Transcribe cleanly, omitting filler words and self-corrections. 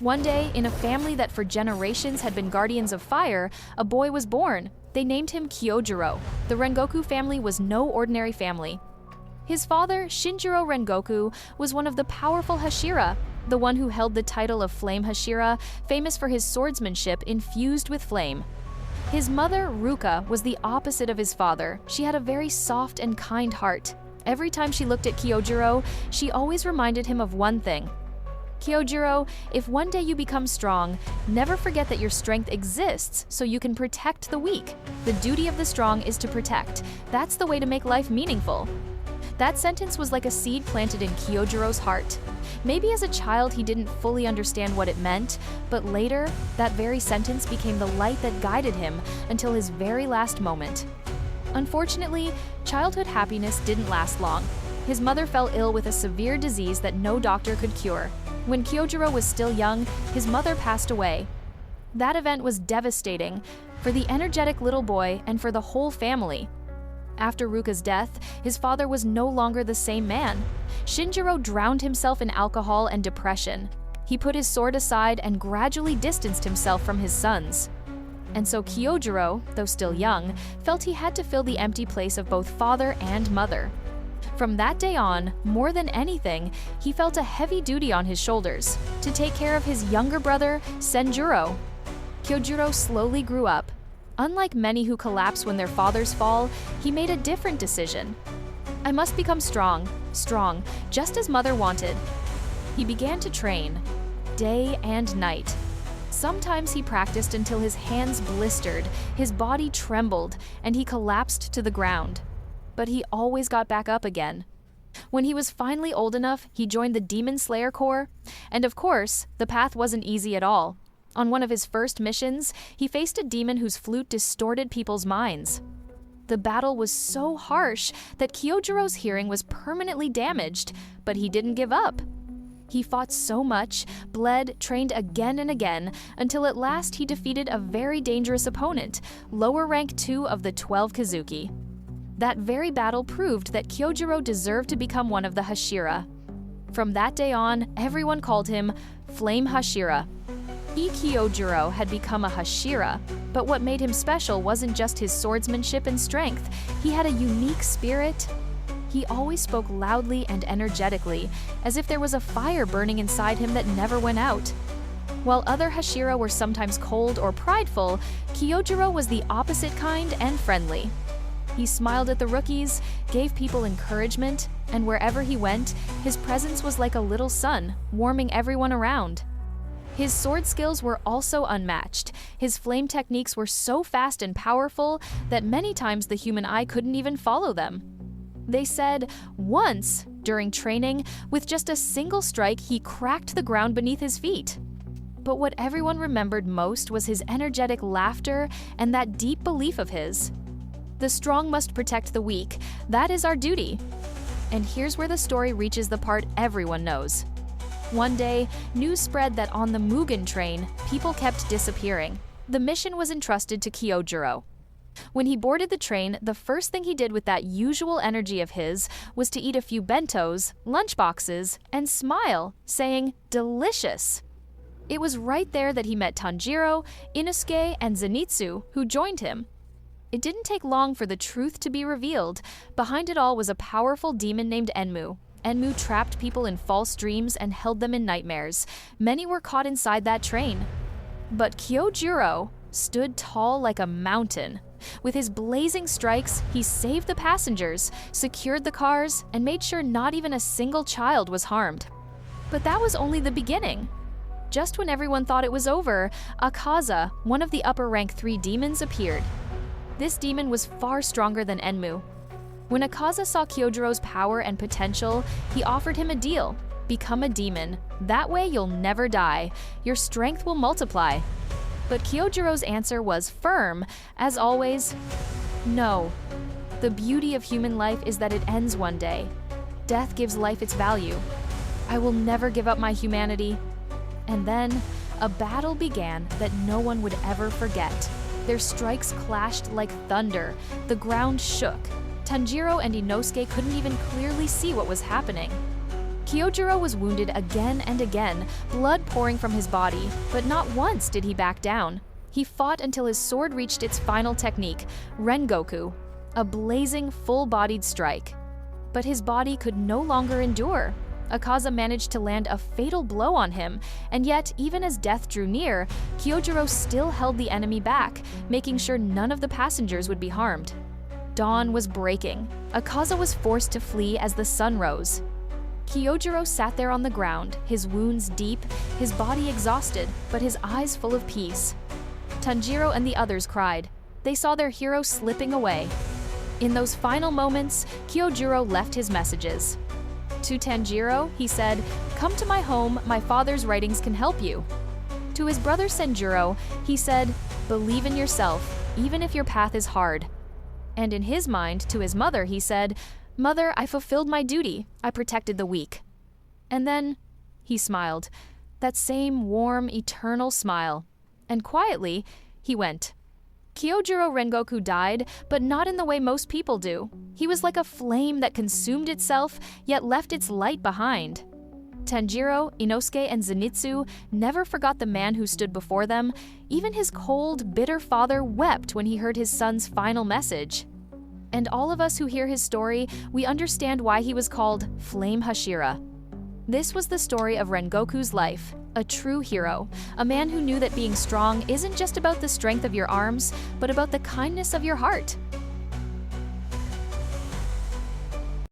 One day, in a family that for generations had been guardians of fire, a boy was born. They named him Kyojuro. The Rengoku family was no ordinary family. His father, Shinjiro Rengoku, was one of the powerful Hashira, the one who held the title of Flame Hashira, famous for his swordsmanship infused with flame. His mother, Ruka, was the opposite of his father. She had a very soft and kind heart. Every time she looked at Kyojuro, she always reminded him of one thing. Kyojuro, if one day you become strong, never forget that your strength exists so you can protect the weak. The duty of the strong is to protect. That's the way to make life meaningful. That sentence was like a seed planted in Kyojuro's heart. Maybe as a child he didn't fully understand what it meant, but later, that very sentence became the light that guided him until his very last moment. Unfortunately, childhood happiness didn't last long. His mother fell ill with a severe disease that no doctor could cure. When Kyojuro was still young, his mother passed away. That event was devastating for the energetic little boy and for the whole family. After Ruka's death, his father was no longer the same man. Shinjiro drowned himself in alcohol and depression. He put his sword aside and gradually distanced himself from his sons. And so Kyojuro, though still young, felt he had to fill the empty place of both father and mother. From that day on, more than anything, he felt a heavy duty on his shoulders to take care of his younger brother, Senjuro. Kyojuro slowly grew up. Unlike many who collapse when their fathers fall, he made a different decision. I must become strong, just as mother wanted. He began to train, day and night. Sometimes he practiced until his hands blistered, his body trembled, and he collapsed to the ground. But he always got back up again. When he was finally old enough, he joined the Demon Slayer Corps, and of course, the path wasn't easy at all. On one of his first missions, he faced a demon whose flute distorted people's minds. The battle was so harsh that Kyojuro's hearing was permanently damaged, but he didn't give up. He fought so much, bled, trained again and again, until at last he defeated a very dangerous opponent, lower rank 2 of the 12 Kazuki. That very battle proved that Kyojuro deserved to become one of the Hashira. From that day on, everyone called him Flame Hashira. Kyojuro had become a Hashira, but what made him special wasn't just his swordsmanship and strength. He had a unique spirit. He always spoke loudly and energetically, as if there was a fire burning inside him that never went out. While other Hashira were sometimes cold or prideful, Kyojuro was the opposite kind and friendly. He smiled at the rookies, gave people encouragement, and wherever he went, his presence was like a little sun, warming everyone around. His sword skills were also unmatched. His flame techniques were so fast and powerful that many times the human eye couldn't even follow them. They said once, during training, with just a single strike, he cracked the ground beneath his feet. But what everyone remembered most was his energetic laughter and that deep belief of his. The strong must protect the weak. That is our duty. And here's where the story reaches the part everyone knows. One day, news spread that on the Mugen train, people kept disappearing. The mission was entrusted to Kyojuro. When he boarded the train, the first thing he did with that usual energy of his was to eat a few bentos, lunchboxes, and smile, saying, "Delicious." It was right there that he met Tanjiro, Inosuke, and Zenitsu, who joined him. It didn't take long for the truth to be revealed. Behind it all was a powerful demon named Enmu. Enmu trapped people in false dreams and held them in nightmares. Many were caught inside that train. But Kyojuro stood tall like a mountain. With his blazing strikes, he saved the passengers, secured the cars, and made sure not even a single child was harmed. But that was only the beginning. Just when everyone thought it was over, Akaza, one of the upper rank 3 demons, appeared. This demon was far stronger than Enmu. When Akaza saw Kyojuro's power and potential, he offered him a deal. Become a demon. That way you'll never die. Your strength will multiply. But Kyojuro's answer was firm, as always, no. The beauty of human life is that it ends one day. Death gives life its value. I will never give up my humanity. And then, a battle began that no one would ever forget. Their strikes clashed like thunder. The ground shook. Tanjiro and Inosuke couldn't even clearly see what was happening. Kyojuro was wounded again and again, blood pouring from his body, but not once did he back down. He fought until his sword reached its final technique, Rengoku, a blazing, full-bodied strike. But his body could no longer endure. Akaza managed to land a fatal blow on him, and yet, even as death drew near, Kyojuro still held the enemy back, making sure none of the passengers would be harmed. Dawn was breaking. Akaza was forced to flee as the sun rose. Kyojuro sat there on the ground, his wounds deep, his body exhausted, but his eyes full of peace. Tanjiro and the others cried. They saw their hero slipping away. In those final moments, Kyojuro left his messages. To Tanjiro, he said, "Come to my home, my father's writings can help you." To his brother Senjuro, he said, "Believe in yourself, even if your path is hard." And in his mind, to his mother, he said, "Mother, I fulfilled my duty. I protected the weak." And then he smiled, that same warm, eternal smile. And quietly, he went. Kyojuro Rengoku died, but not in the way most people do. He was like a flame that consumed itself, yet left its light behind. Tanjiro, Inosuke, and Zenitsu never forgot the man who stood before them. Even his cold, bitter father wept when he heard his son's final message. And all of us who hear his story, we understand why he was called Flame Hashira. This was the story of Rengoku's life, a true hero, a man who knew that being strong isn't just about the strength of your arms, but about the kindness of your heart.